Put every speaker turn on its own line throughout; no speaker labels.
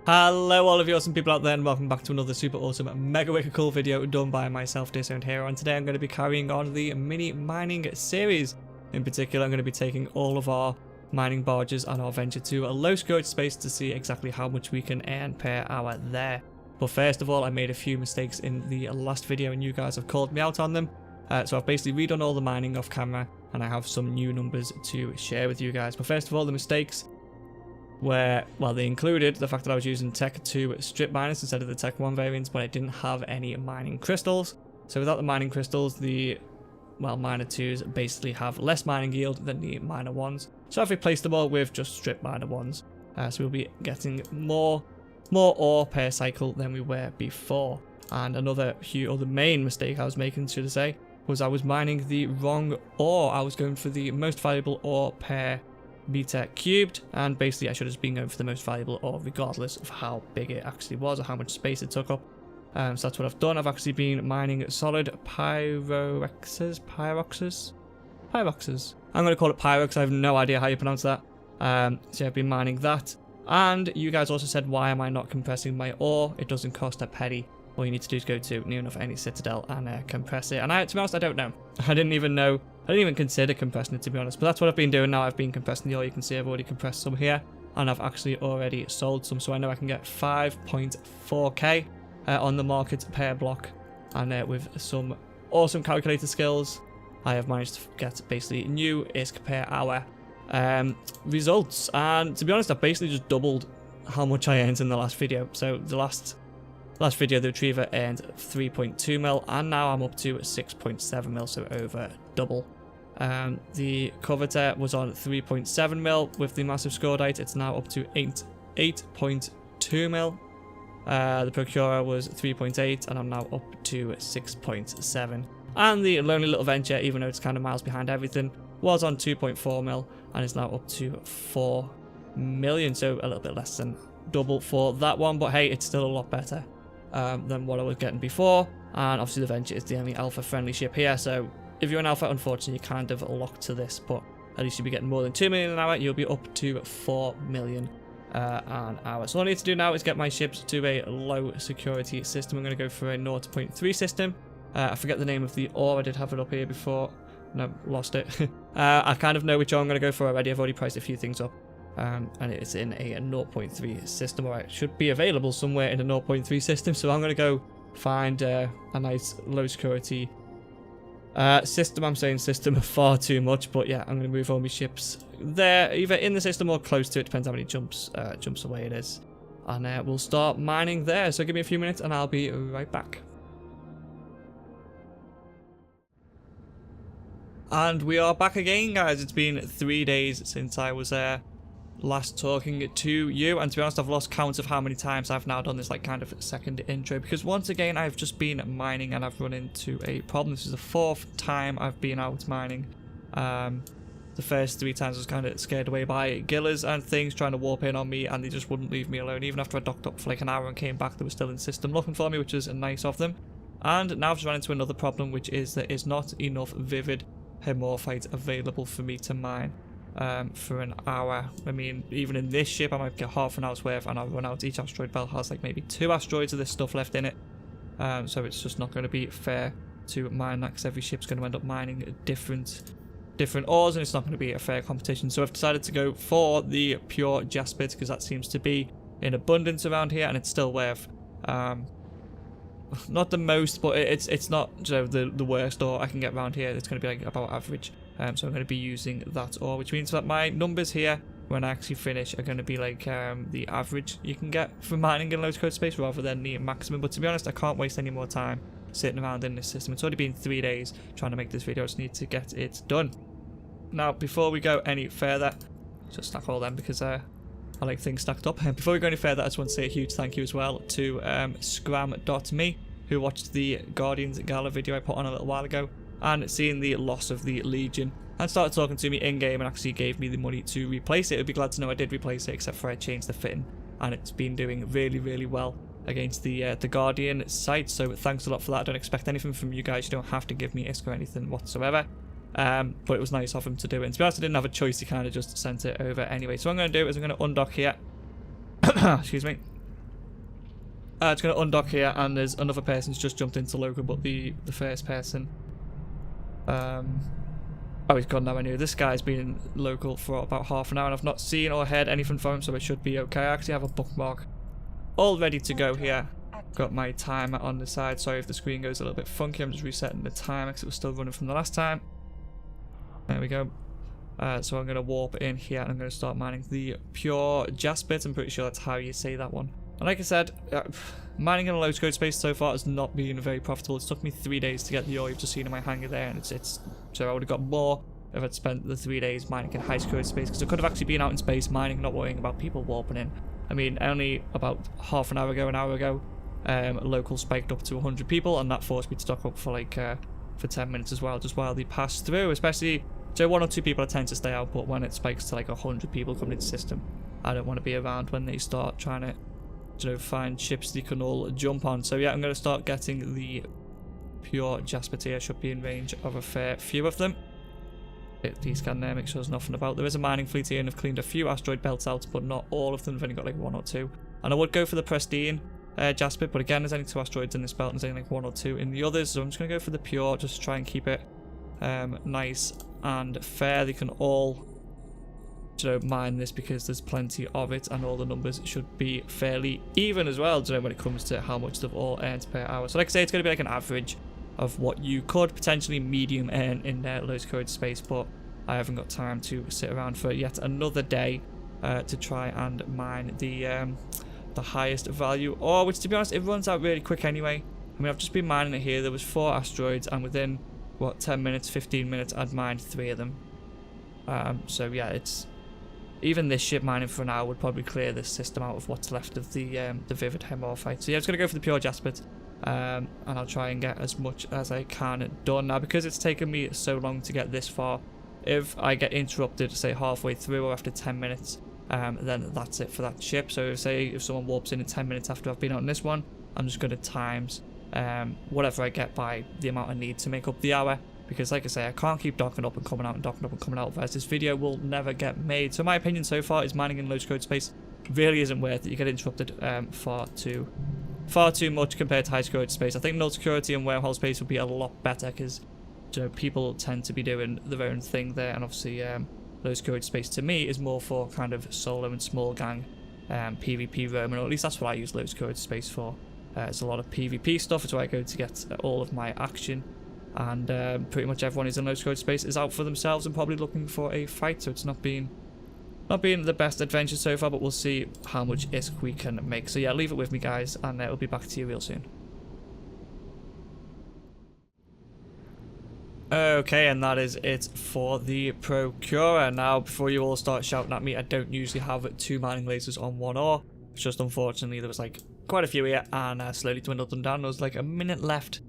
Hello all of you awesome people out there, and welcome back to another super awesome mega wicked cool video done by myself, Disowned here. And today I'm going to be carrying on the mini mining series. In particular, I'm going to be taking all of our mining barges and our venture to a low security space to see exactly how much we can earn per hour there. But first of all, I made a few mistakes in the last video and you guys have called me out on them. So I've basically redone all the mining off camera and I have some new numbers to share with you guys. But first of all, the mistakes where, well, they included the fact that I was using Tech 2 strip miners instead of the Tech 1 variants, but I didn't have any mining crystals. So without the mining crystals, the, well, miner 2s basically have less mining yield than the miner 1s. So I've replaced them all with just strip miner 1s. So we'll be getting more ore per cycle than we were before. And another main mistake I was making, should I say, was I was mining the wrong ore. I was going for the most valuable ore per meter cubed, and basically I should have been going for the most valuable ore regardless of how big it actually was or how much space it took up. So that's what I've done. I've actually been mining solid pyroxes. I'm going to call it pyrox. I have no idea how you pronounce that. So I've been mining that. And you guys also said, why am I not compressing my ore? It doesn't cost a penny. All you need to do is go to near enough any citadel and compress it. And to be honest, I don't know. I didn't even consider compressing it, to be honest. But that's what I've been doing now. I've been compressing the ore. You can see I've already compressed some here. And I've actually already sold some. So I know I can get 5.4k on the market per block. And with some awesome calculator skills, I have managed to get basically new ISK per hour results. And to be honest, I've basically just doubled how much I earned in the last video. So the last video, the retriever earned 3.2 mil, and now I'm up to 6.7 mil, so over double. The coveter was on 3.7 mil with the massive scordite. It's now up to 8.2 mil. The procurer was 3.8, and I'm now up to 6.7. And the lonely little venture, even though it's kind of miles behind everything, was on 2.4 mil and is now up to 4 million, so a little bit less than double for that one. But hey, it's still a lot better than what I was getting before. And obviously the venture is the only alpha friendly ship here, so if you're an alpha, unfortunately you're kind of locked to this, but at least you'll be getting more than 2 million an hour. You'll be up to 4 million an hour. So all I need to do now is get my ships to a low security system. I'm going to go for a 0.3 system. I forget the name of the ore. I did have it up here before. No, lost it. I kind of know which ore I'm going to go for already. I've already priced a few things up. And it's in a 0.3 system, or it should be available somewhere in a 0.3 system. So I'm going to go find a nice low security system. I'm saying system far too much, but yeah, I'm going to move all my ships there, either in the system or close to it. Depends how many jumps away it is. And we'll start mining there. So give me a few minutes and I'll be right back. And we are back again, guys. It's been 3 days since I was last talking to you, and to be honest, I've lost count of how many times I've now done this like kind of second intro, because once again I've just been mining and I've run into a problem. This is the 4th time I've been out mining. The first 3 times I was kind of scared away by gillers and things trying to warp in on me, and they just wouldn't leave me alone. Even after I docked up for like an hour and came back, they were still in system looking for me, which is nice of them. And now I've just run into another problem, which is there is not enough vivid hemorphite available for me to mine for an hour. I mean, even in this ship I might get half an hour's worth and I'll run out. Each asteroid belt has like maybe 2 asteroids of this stuff left in it, so it's just not going to be fair to mine that, because every ship's going to end up mining different ores, and it's not going to be a fair competition. So I've decided to go for the pure jaspit, because that seems to be in abundance around here, and it's still worth not the most, but it's not, you know, the worst ore I can get around here. It's going to be like about average. So I'm going to be using that ore, which means that my numbers here when I actually finish are going to be like the average you can get from mining in low security space rather than the maximum. But to be honest, I can't waste any more time sitting around in this system. It's already been 3 days trying to make this video. I just need to get it done. Now, before we go any further, just stack all them because I like things stacked up. And before we go any further, I just want to say a huge thank you as well to scram.me, who watched the Guardians Gala video I put on a little while ago, and seeing the loss of the Legion, and started talking to me in-game and actually gave me the money to replace it. It'd be glad to know I did replace it, except for I changed the fitting, and it's been doing really, really well against the Guardian site, so thanks a lot for that. I don't expect anything from you guys. You don't have to give me ISK or anything whatsoever. But it was nice of him to do it. And to be honest, I didn't have a choice. He kind of just sent it over anyway. So what I'm going to do is I'm going to undock here. Excuse me. It's going to undock here, and there's another person's just jumped into local, but the first person... oh, he's gone now anyway. This guy's been in local for about half an hour, and I've not seen or heard anything from him, so it should be okay. I actually have a bookmark all ready to go here. Got my timer on the side. Sorry if the screen goes a little bit funky. I'm just resetting the timer because it was still running from the last time. There we go. So I'm going to warp in here, and I'm going to start mining the pure jaspit. I'm pretty sure that's how you say that one. And like I said, mining in a low code space so far has not been very profitable. It's took me 3 days to get the ore you've just seen in my hangar there, and it's so I would have got more if I'd spent the 3 days mining in high code space, because I could have actually been out in space mining, not worrying about people warping in. I mean, only about half an hour ago, local spiked up to 100 people, and that forced me to stock up for like for 10 minutes as well, just while they pass through. Especially, so 1 or 2 people I tend to stay out, but when it spikes to like 100 people coming into the system, I don't want to be around when they start trying to, you know, find ships they can all jump on. So yeah, I'm going to start getting the pure jaspit here. Should be in range of a fair few of them. Hit D-scan there, make sure there's nothing about. There is a mining fleet here, and I've cleaned a few asteroid belts out, but not all of them. I've only got like 1 or 2. And I would go for the pristine jaspit, but again, there's only 2 asteroids in this belt, and there's only like 1 or 2 in the others. So I'm just going to go for the pure, just to try and keep it nice and fair. They can all, you know, mine this because there's plenty of it, and all the numbers should be fairly even as well, you know, when it comes to how much they've all earned per hour. So like I say, it's going to be like an average of what you could potentially medium earn in low code space, but I haven't got time to sit around for yet another day to try and mine the highest value ore, which to be honest, it runs out really quick anyway. I mean, I've just been mining it here. There was 4 asteroids, and within what, 10 minutes, 15 minutes, I'd mined 3 of them. So yeah, it's even this ship mining for an hour would probably clear this system out of what's left of the vivid hemorrhite. So yeah, I'm just gonna go for the pure jaspit. And I'll try and get as much as I can done. Now, because it's taken me so long to get this far, if I get interrupted, say halfway through or after 10 minutes, then that's it for that ship. So say if someone warps in 10 minutes after I've been out on this one, I'm just going to times whatever I get by the amount I need to make up the hour. Because like I say, I can't keep docking up and coming out and docking up and coming out, otherwise this video will never get made. So my opinion so far is mining in low code space really isn't worth it. You get interrupted far too much compared to high security space. I think null security and wormhole space would be a lot better, because, you know, people tend to be doing their own thing there, and obviously low security space to me is more for kind of solo and small gang PvP roaming, or at least that's what I use low security space for. It's a lot of PvP stuff. It's where I go to get all of my action, and pretty much everyone who's in low security space is out for themselves and probably looking for a fight, so it's not been the best adventure so far, but we'll see how much ISK we can make. So yeah, leave it with me, guys, and we'll be back to you real soon. Okay, and that is it for the Procurer. Now, before you all start shouting at me, I don't usually have 2 mining lasers on 1 ore. It's just unfortunately there was like quite a few here, and I slowly dwindled them down. There was like a minute left,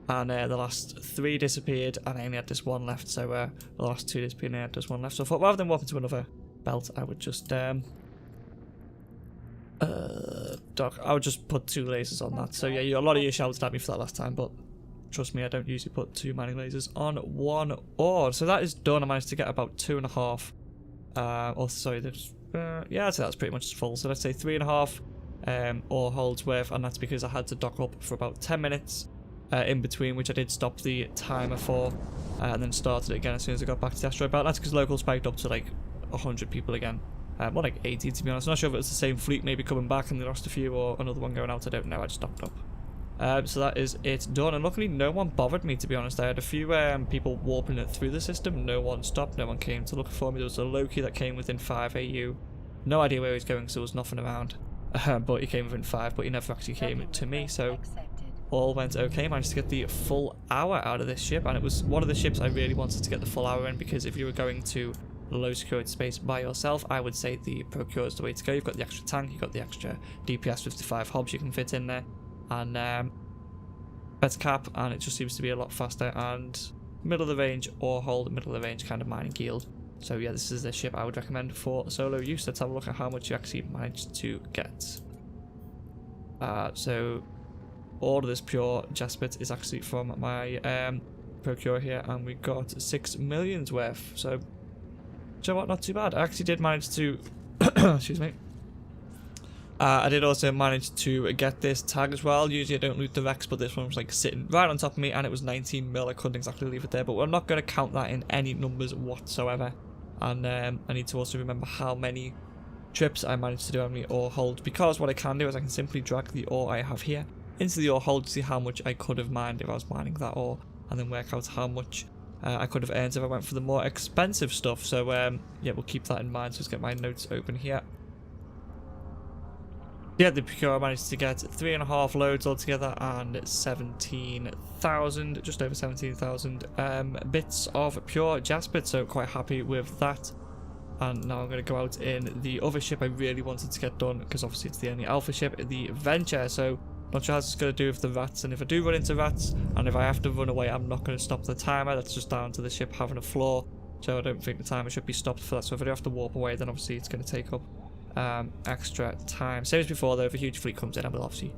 and the last 3 disappeared, and I only had this 1 left. So the last 2 disappeared, and I had this 1 left. So I thought, rather than walk into another belt, I would just I would just put 2 lasers on that. So yeah, a lot of you shouted at me for that last time, but trust me, I don't usually put 2 mining lasers on 1 ore. So that is done. I managed to get about 2.5. Or sorry, yeah, I'd say that's pretty much full. So let's say 3.5 ore holds worth, and that's because I had to dock up for about 10 minutes in between, which I did stop the timer for, and then started it again as soon as I got back to the asteroid belt. That's because local spiked up to like 100 people again. More like 80 to be honest. I'm not sure if it was the same fleet maybe coming back and they lost a few, or another one going out. I don't know. I just stocked up. So that is it done, and luckily no one bothered me, to be honest. I had a few people warping it through the system. No one stopped. No one came to look for me. There was a Loki that came within 5 AU. No idea where he was going, because there was nothing around. But he came within 5, but he never actually came to me. So all went okay. Managed to get the full hour out of this ship, and it was one of the ships I really wanted to get the full hour in, because if you were going to low security space by yourself, I would say the Procure is the way to go. You've got the extra tank, you've got the extra DPS 55 hobs you can fit in there, and better cap, and it just seems to be a lot faster, and middle of the range or hold, middle of the range kind of mining yield. So yeah, this is the ship I would recommend for solo use. Let's have a look at how much you actually managed to get. So all of this pure jaspit is actually from my Procure here, and we got 6 million's worth. So you know what, not too bad. I actually did manage to excuse me, I did also manage to get this tag as well. Usually I don't loot the Rex, but this one was like sitting right on top of me, and it was 19 mil. I couldn't exactly leave it there, but we're not going to count that in any numbers whatsoever. And I need to also remember how many trips I managed to do, how many ore holds, because what I can do is I can simply drag the ore I have here into the ore hold to see how much I could have mined if I was mining that ore, and then work out how much I could have earned if I went for the more expensive stuff. So yeah, we'll keep that in mind. So let's get my notes open here. Yeah, the Procure managed to get 3.5 loads altogether and 17,000, just over 17,000 bits of pure jasper, so quite happy with that. And now I'm going to go out in the other ship I really wanted to get done, because obviously it's the only alpha ship, the Venture. So not sure how it's going to do with the rats, and if I do run into rats and if I have to run away, I'm not going to stop the timer. That's just down to the ship having a flaw, so I don't think the timer should be stopped for that. So if I do have to warp away, then obviously it's going to take up extra time. Same as before though, if a huge fleet comes in, I will obviously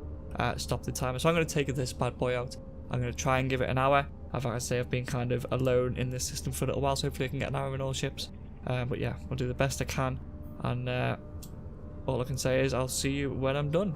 stop the timer. So I'm going to take this bad boy out. I'm going to try and give it an hour. Like I say, I've been kind of alone in this system for a little while, so hopefully I can get an hour in all ships. But yeah, I'll do the best I can, and all I can say is I'll see you when I'm done.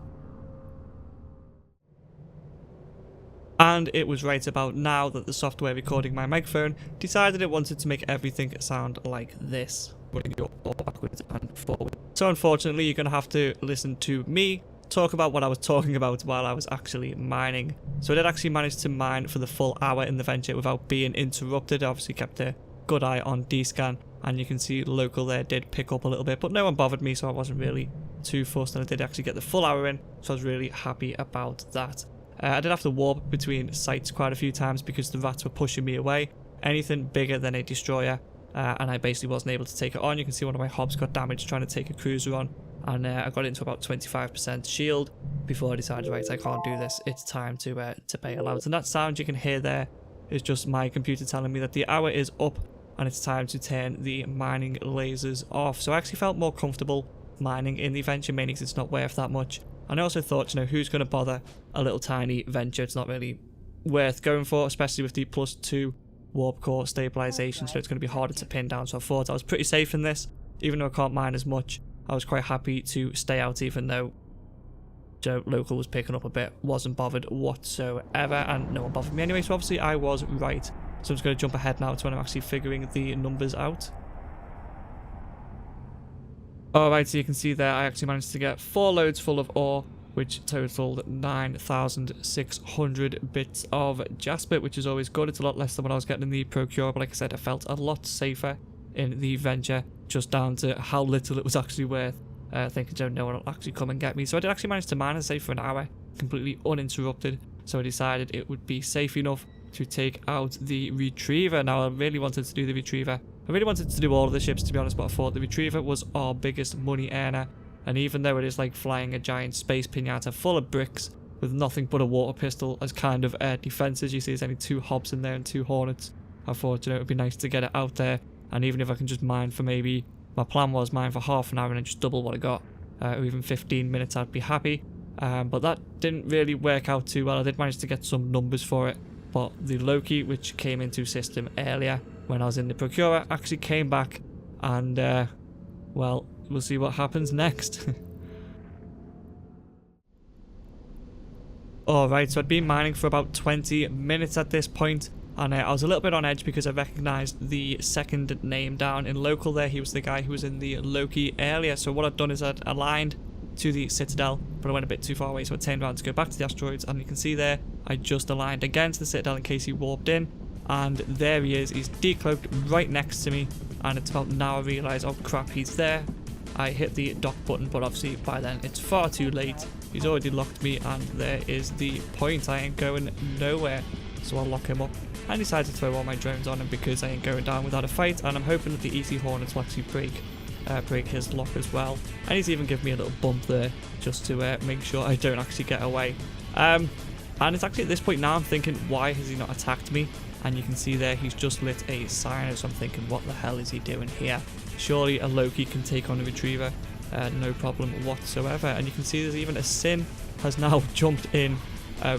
And it was right about now that the software recording my microphone decided it wanted to make everything sound like this, running your ball backwards and forward. So unfortunately, you're going to have to listen to me talk about what I was talking about while I was actually mining. So I did actually manage to mine for the full hour in the Venture without being interrupted. I obviously kept a good eye on D-scan, and you can see local there did pick up a little bit, but no one bothered me, so I wasn't really too fussed, and I did actually get the full hour in, so I was really happy about that. I did have to warp between sites quite a few times because the rats were pushing me away. Anything bigger than a destroyer, and I basically wasn't able to take it on. You can see one of my hobs got damaged trying to take a cruiser on, and I got into about 25% shield before I decided, right, I can't do this. It's time to bail out. And that sound you can hear there is just my computer telling me that the hour is up and it's time to turn the mining lasers off. So I actually felt more comfortable mining in the Venture, mainly because it's not worth that much. And I also thought, you know, who's going to bother a little tiny Venture? It's not really worth going for, especially with the +2 warp core stabilization, so it's going to be harder to pin down. So I thought I was pretty safe in this, even though I can't mine as much. I was quite happy to stay out, even though Joe local was picking up a bit. Wasn't bothered whatsoever, and no one bothered me anyway, so obviously I was right. So I'm just going to jump ahead now to when I'm actually figuring the numbers out. Alright, so you can see there I actually managed to get 4 loads full of ore, which totaled 9,600 bits of jasper, which is always good. It's a lot less than what I was getting in the Procure, but like I said, I felt a lot safer in the Venture, just down to how little it was actually worth. Thinking no one will actually come and get me. So I did actually manage to mine and save for an hour, completely uninterrupted. So I decided it would be safe enough to take out the Retriever. Now I really wanted to do the Retriever. I really wanted to do all of the ships, to be honest, but I thought the Retriever was our biggest money earner. And even though it is like flying a giant space pinata full of bricks with nothing but a water pistol as kind of defenses, you see there's only 2 hobs in there and 2 hornets. I thought, you know, it would be nice to get it out there. And even if I can just mine for maybe, my plan was mine for half an hour and then just double what I got, or even 15 minutes, I'd be happy. But that didn't really work out too well. I did manage to get some numbers for it, but the Loki, which came into system earlier when I was in the Procurer, actually came back, and well, we'll see what happens next. Alright, so I'd been mining for about 20 minutes at this point, and I was a little bit on edge because I recognised the second name down in local there. He was the guy who was in the Loki earlier. So what I'd done is I'd aligned to the Citadel, but I went a bit too far away, so I turned around to go back to the asteroids, and you can see there I just aligned again to the Citadel in case he warped in, and there he is. He's decloaked right next to me, and it's about now I realise, oh crap, he's there. I hit the dock button, but obviously by then it's far too late. He's already locked me, and there is the point. I ain't going nowhere, so I'll lock him up. I decided to throw all my drones on him because I ain't going down without a fight, and I'm hoping that the easy Hornets will actually break his lock as well. And he's even given me a little bump there just to make sure I don't actually get away. And it's actually at this point now I'm thinking, why has he not attacked me? And you can see there he's just lit a cyano, so I'm thinking, what the hell is he doing here? Surely a Loki can take on a Retriever, no problem whatsoever. And you can see there's even a Sin has now jumped in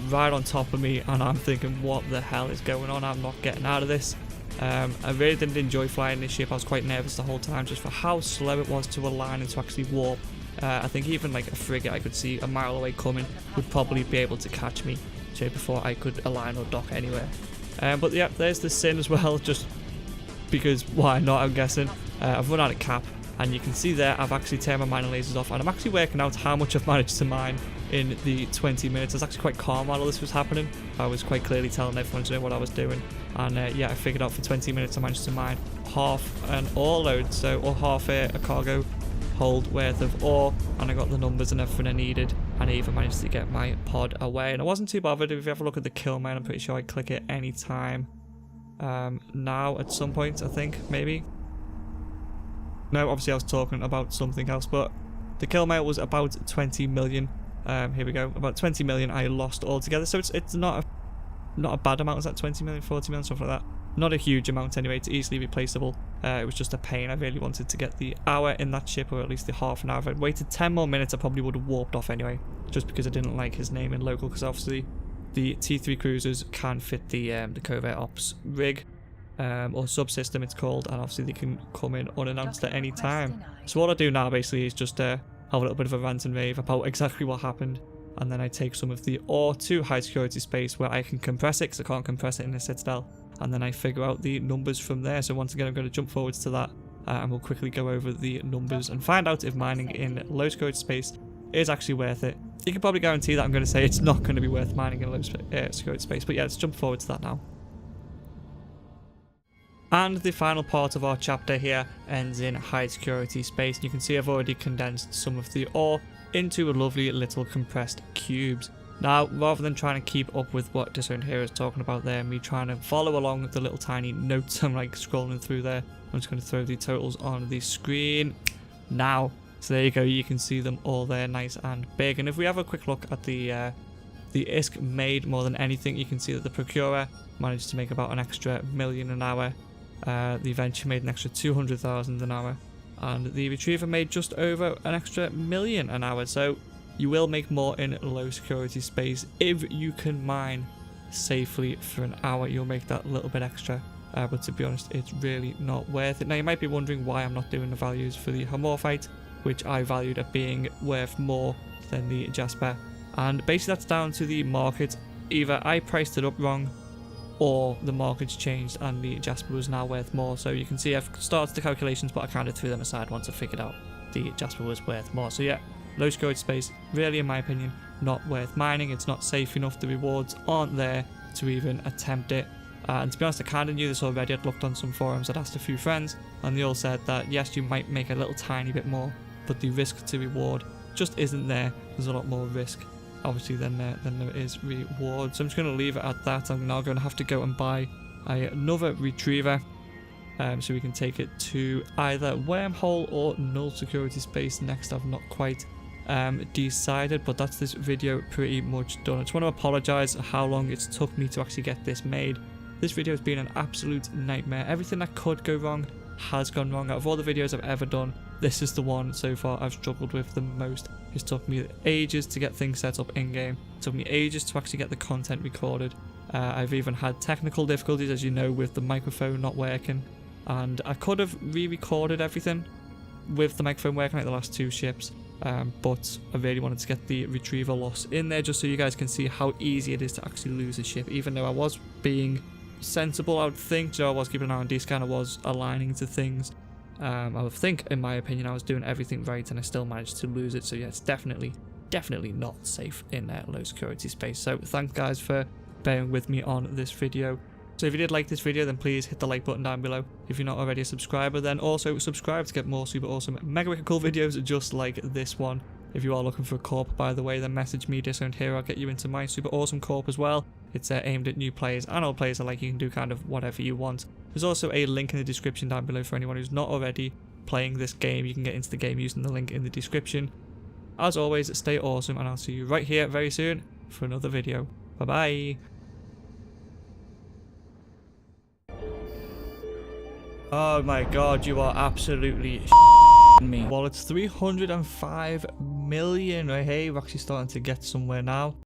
right on top of me, and I'm thinking, what the hell is going on? I'm not getting out of this. I really didn't enjoy flying this ship. I was quite nervous the whole time just for how slow it was to align and to actually warp. I think even like a frigate I could see a mile away coming would probably be able to catch me before I could align or dock anywhere. But yeah, there's the sin as well, just because why not, I'm guessing. I've run out of cap, and you can see there I've actually turned my mining lasers off, and I'm actually working out how much I've managed to mine in the 20 minutes. I was actually quite calm while all this was happening. I was quite clearly telling everyone to know what I was doing, and yeah, I figured out for 20 minutes I managed to mine half an ore load, or half a cargo hold worth of ore, and I got the numbers and everything I needed, and I even managed to get my pod away, and I wasn't too bothered. If you have a look at the kill mine, I'm pretty sure I click it anytime now at some point, I think, maybe. No, obviously I was talking about something else, but the kill mine was about 20 million. Here we go, about 20 million I lost altogether, so it's not a bad amount. Is that 20 million, 40 million, something like that? Not a huge amount anyway. It's easily replaceable. It was just a pain. I really wanted to get the hour in that ship, or at least the half an hour. If I'd waited 10 more minutes, I probably would have warped off anyway, just because I didn't like his name in local, because obviously the T3 cruisers can fit the covert ops rig, or subsystem it's called, and obviously they can come in unannounced at any time. So what I do now basically is just have a little bit of a rant and rave about exactly what happened, and then I take some of the ore to high security space where I can compress it, because I can't compress it in the Citadel, and then I figure out the numbers from there. So once again, I'm going to jump forwards to that, and we'll quickly go over the numbers and find out if mining in low security space is actually worth it. You can probably guarantee that I'm going to say it's not going to be worth mining in low security space, but yeah, let's jump forward to that now. And the final part of our chapter here ends in high security space. You can see I've already condensed some of the ore into lovely little compressed cubes. Now, rather than trying to keep up with what Disowned Hero is talking about there, me trying to follow along the little tiny notes I'm like scrolling through there, I'm just going to throw the totals on the screen now. So there you go, you can see them all there, nice and big. And if we have a quick look at the ISK made more than anything, you can see that the Procurer managed to make about an extra $1 million an hour. The Venture made an extra 200,000 an hour, and the Retriever made just over an extra $1 million an hour. So you will make more in low security space if you can mine safely for an hour. You'll make that little bit extra, but to be honest, it's really not worth it. Now you might be wondering why I'm not doing the values for the Homorphite, which I valued at being worth more than the Jasper, and basically that's down to the market. Either I priced it up wrong, or the market's changed and the Jasper was now worth more. So you can see I've started the calculations, but I kind of threw them aside once I figured out the Jasper was worth more. So yeah, low security space, really in my opinion, not worth mining. It's not safe enough. The rewards aren't there to even attempt it. And to be honest, I kind of knew this already. I'd looked on some forums, I'd asked a few friends, and they all said that yes, you might make a little tiny bit more, but the risk to reward just isn't there. There's a lot more risk, obviously, than there is reward. So I'm just going to leave it at that. I'm now going to have to go and buy another Retriever, so we can take it to either Wormhole or Null Security Space next. I've not quite decided, but that's this video pretty much done. I just want to apologize how long it's took me to actually get this made. This video has been an absolute nightmare. Everything that could go wrong has gone wrong. Out of all the videos I've ever done, this is the one so far I've struggled with the most. It's took me ages to get things set up in-game. It took me ages to actually get the content recorded. I've even had technical difficulties, as you know, with the microphone not working. And I could have re-recorded everything with the microphone working like the last two ships. But I really wanted to get the Retriever loss in there just so you guys can see how easy it is to actually lose a ship. Even though I was being sensible, I would think, so I was keeping an eye on D-scan, I was aligning to things. I would think, in my opinion, I was doing everything right, and I still managed to lose it. So yeah, it's definitely not safe in low security space. So thanks guys for bearing with me on this video. So if you did like this video, then please hit the like button down below. If you're not already a subscriber, then also subscribe to get more super awesome, mega wicked cool videos just like this one. If you are looking for a corp, by the way, then message me, Disowned Hero. I'll get you into my super awesome corp as well. It's aimed at new players and old players alike. You can do kind of whatever you want. There's also a link in the description down below for anyone who's not already playing this game. You can get into the game using the link in the description. As always, stay awesome, and I'll see you right here very soon for another video. Bye-bye. Oh my god, you are absolutely me. Well, it's 305 million. Right, hey, we're actually starting to get somewhere now.